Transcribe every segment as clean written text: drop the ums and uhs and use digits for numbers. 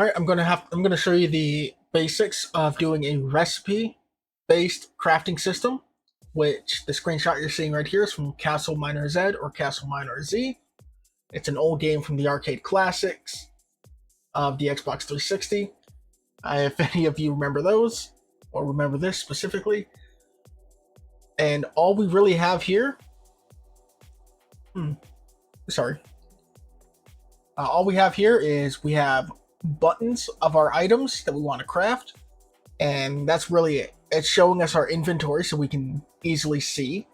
All right, I'm gonna show you the basics of doing a recipe-based crafting system, which the screenshot you're seeing right here is from Castle Miner Z or Castle Miner Z. It's an old game from the arcade classics of the Xbox 360. If any of you remember those, or remember this specifically, and all we really have here, sorry, all we have here is we have buttons of our items that we want to craft, and that's really it. It's showing us our inventory so we can easily see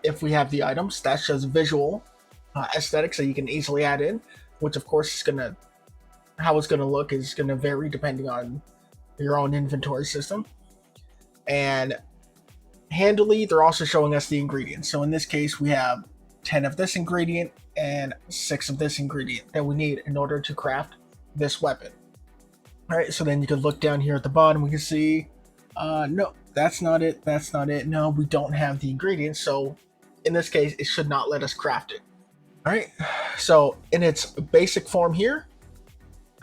if we have the items. That's just visual aesthetics that you can easily add in, which of course is gonna how it's gonna look is gonna vary depending on your own inventory system. And handily, they're also showing us the ingredients. So in this case, we have 10 of this ingredient and 6 of this ingredient that we need in order to craft this weapon. All right, so then you can look down here at the bottom. We can see, no, that's not it. That's not it. No, we don't have the ingredients. So in this case, it should not let us craft it. All right, so in its basic form here,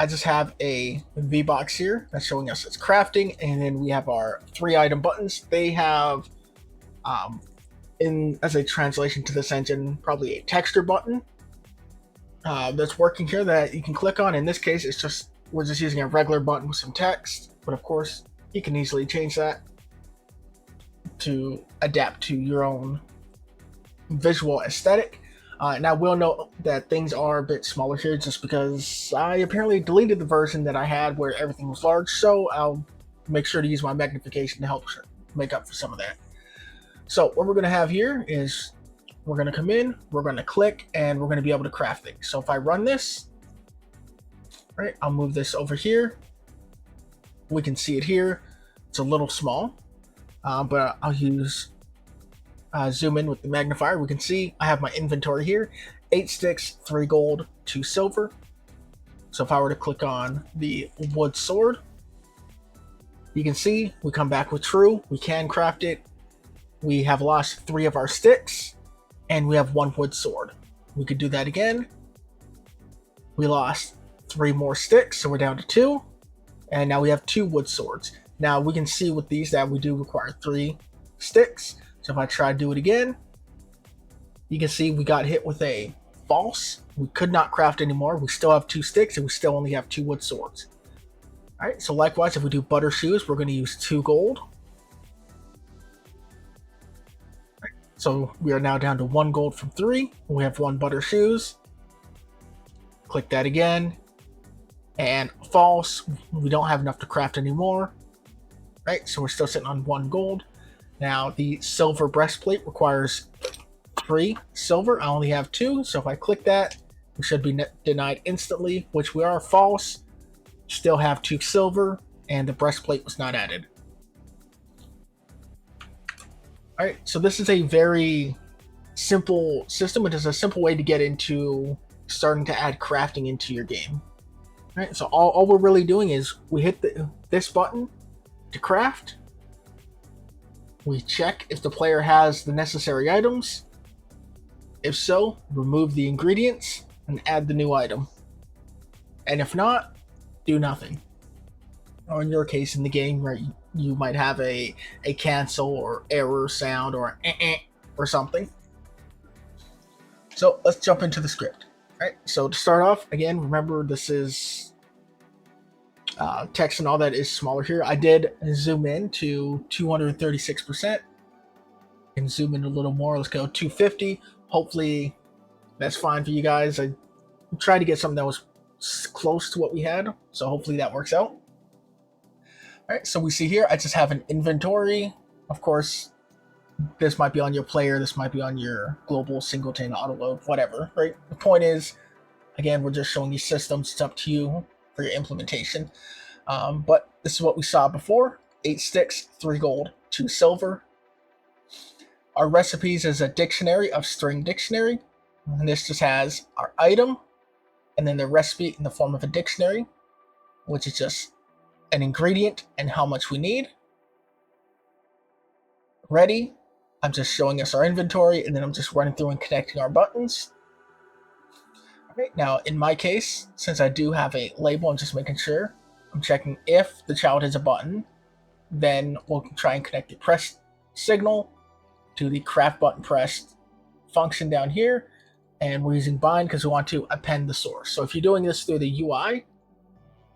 I just have a V-box here that's showing us its crafting, and then we have our 3 item buttons. They have, as a translation to this engine, probably a texture button that's working here that you can click on. In this case, we're just using a regular button with some text, but of course, you can easily change that to adapt to your own visual aesthetic. Now, we'll note that things are a bit smaller here just because I apparently deleted the version that I had where everything was large, so I'll make sure to use my magnification to help make up for some of that. So what we're going to have here is we're going to come in, we're going to click, and we're going to be able to craft things. So if I run this, right, I'll move this over here. We can see it here. It's a little small, but I'll use zoom in with the magnifier. We can see I have my inventory here: 8 sticks, 3 gold, 2 silver. So if I were to click on the wood sword, you can see we come back with true. We can craft it. We have lost 3 of our sticks, and we have 1 wood sword. We could do that again. We lost 3 more sticks, so we're down to 2, and now we have 2 wood swords. Now we can see with these that we do require 3 sticks. So if I try to do it again, you can see we got hit with a false. We could not craft anymore. We still have 2 sticks, and we still only have 2 wood swords. All right, so likewise, if we do butter shoes, we're going to use 2 gold. So we are now down to 1 gold from 3. We have 1 butter shoes. Click that again. And false, we don't have enough to craft anymore. Right, so we're still sitting on 1 gold. Now the silver breastplate requires 3 silver. I only have 2, so if I click that, we should be denied instantly, which we are. False. Still have 2 silver, and the breastplate was not added. All right, so this is a very simple system. It is a simple way to get into starting to add crafting into your game. All right, so all we're really doing is we hit this button to craft. We check if the player has the necessary items. If so, remove the ingredients and add the new item. And if not, do nothing. Or in your case, in the game, where you might have a cancel or error sound or or something. So let's jump into the script. All right. So to start off, again, remember this is text and all that is smaller here. I did zoom in to 236%. And zoom in a little more. Let's go 250. Hopefully that's fine for you guys. I tried to get something that was close to what we had, so hopefully that works out. All right, so we see here I just have an inventory. Of course, this might be on your player, this might be on your global singleton autoload, whatever, right? The point is, again, we're just showing you systems. It's up to you for your implementation. But this is what we saw before: 8 sticks, 3 gold, 2 silver. Our recipes is a dictionary of string dictionary, and this just has our item and then the recipe in the form of a dictionary, which is just an ingredient and how much we need. Ready, I'm just showing us our inventory, and then I'm just running through and connecting our buttons. Okay, now in my case, since I do have a label, I'm just making sure. I'm checking if the child has a button, then we'll try and connect the press signal to the craft button pressed function down here, and we're using bind because we want to append the source. So if you're doing this through the UI,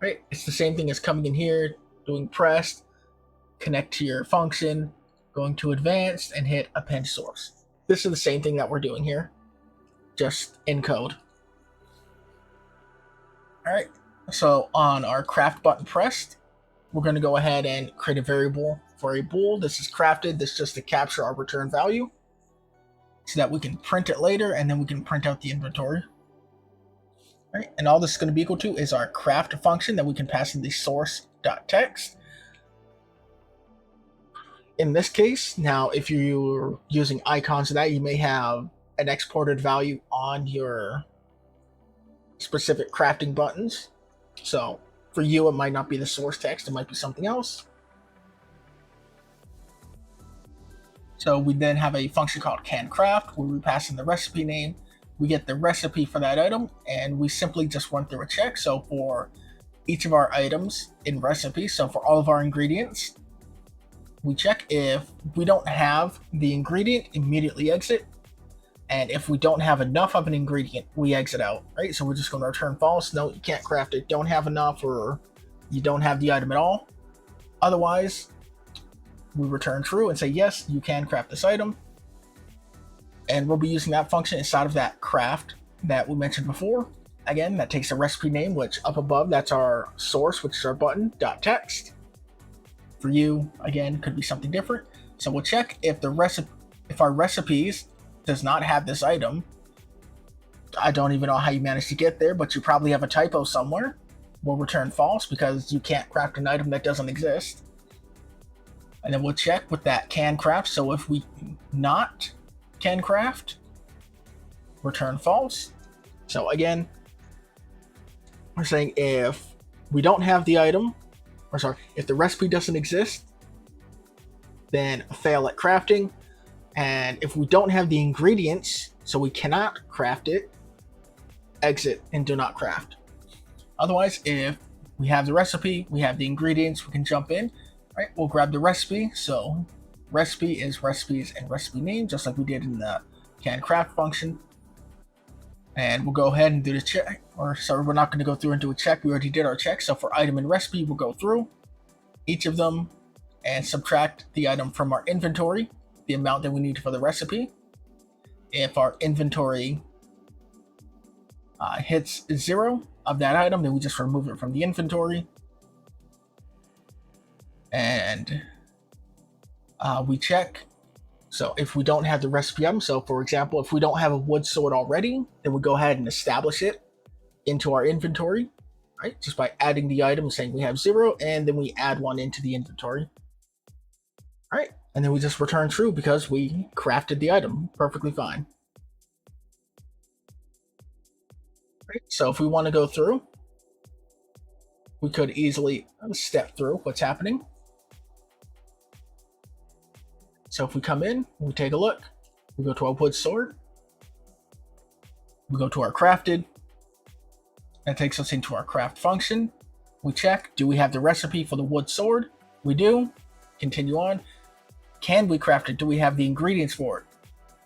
right, it's the same thing as coming in here, doing pressed, connect to your function, going to advanced, and hit append source. This is the same thing that we're doing here, just in code. All right, so on our craft button pressed, we're going to go ahead and create a variable for a bool. This is crafted. This is just to capture our return value so that we can print it later, and then we can print out the inventory. All right, and all this is going to be equal to is our craft function that we can pass in the source.text. In this case, now if you're using icons of that, you may have an exported value on your specific crafting buttons. So for you, it might not be the source text, it might be something else. So we then have a function called canCraft where we pass in the recipe name, we get the recipe for that item, and we simply just run through a check. So for each of our items in recipe, so for all of our ingredients, we check if we don't have the ingredient, immediately exit. And if we don't have enough of an ingredient, we exit out, right? So we're just going to return false. No, you can't craft it. Don't have enough, or you don't have the item at all. Otherwise, we return true and say, yes, you can craft this item. And we'll be using that function inside of that craft that we mentioned before. Again, that takes a recipe name, which up above, that's our source, which is our button.text. For you, again, could be something different. So we'll check if our recipes does not have this item. I don't even know how you managed to get there, but you probably have a typo somewhere. We'll return false because you can't craft an item that doesn't exist. And then we'll check with that can craft. So if we not can craft, return false. So again, we're saying if we don't have the item, or sorry, if the recipe doesn't exist, then fail at crafting. And if we don't have the ingredients, so we cannot craft it, exit and do not craft. Otherwise, if we have the recipe, we have the ingredients, we can jump in. Right, we'll grab the recipe. So recipe is recipes and recipe name, just like we did in the can craft function. And we'll go ahead and do the check. Or sorry, we're not going to go through and do a check. We already did our check. So for item and recipe, we'll go through each of them and subtract the item from our inventory, the amount that we need for the recipe. If our inventory hits 0 of that item, then we just remove it from the inventory. And we check. So if we don't have the recipe item, so for example, if we don't have a wood sword already, then we go ahead and establish it into our inventory, right? Just by adding the item, saying we have 0, and then we add 1 into the inventory. All right, and then we just return true because we crafted the item perfectly fine. Right, so if we want to go through, we could easily step through what's happening. So if we come in, we take a look, we go to our wood sword, we go to our crafted, that takes us into our craft function. We check, do we have the recipe for the wood sword? We do. Continue on. Can we craft it? Do we have the ingredients for it?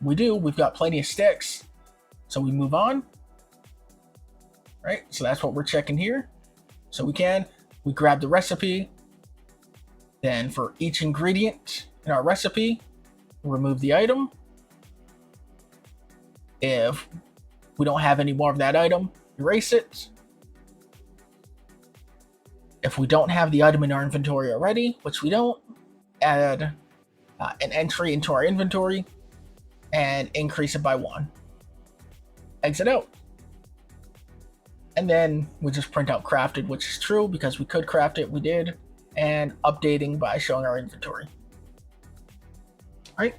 We do. We've got plenty of sticks. So we move on. Right? So that's what we're checking here. So we grab the recipe. Then for each ingredient in our recipe, remove the item. If we don't have any more of that item, erase it. If we don't have the item in our inventory already, which we don't, add an entry into our inventory and increase it by 1. Exit out. And then we just print out crafted, which is true because we could craft it, we did, and updating by showing our inventory. All right.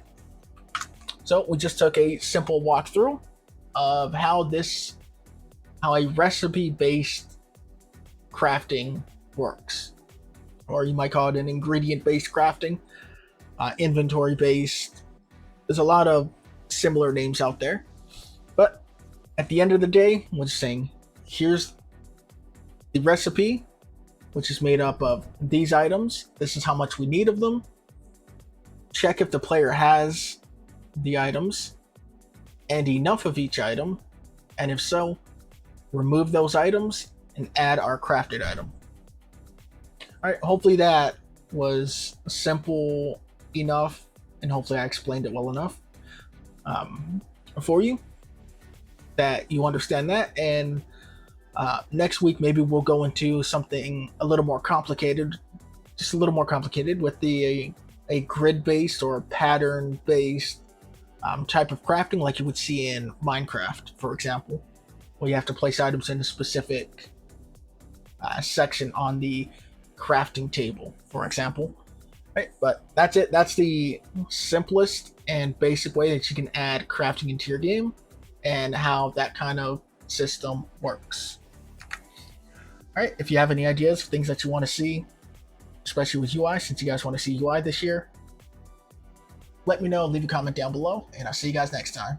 So we just took a simple walkthrough of how a recipe-based crafting works, or you might call it an ingredient-based crafting, inventory-based. There's a lot of similar names out there, but At the end of the day, we're just saying, here's the recipe, which is made up of these items. This is how much we need of them. Check if the player has the items and enough of each item, and if so, remove those items and add our crafted item. All right, hopefully that was simple enough, and hopefully I explained it well enough for you that you understand that. And next week maybe we'll go into something a little more complicated, just a little more complicated with a grid-based or pattern-based type of crafting, like you would see in Minecraft, for example, where you have to place items in a specific section on the crafting table, for example. Right, but that's it. That's the simplest and basic way that you can add crafting into your game, and how that kind of system works. All right, if you have any ideas, things that you want to see, especially with UI, since you guys want to see UI this year, let me know. Leave a comment down below, and I'll see you guys next time.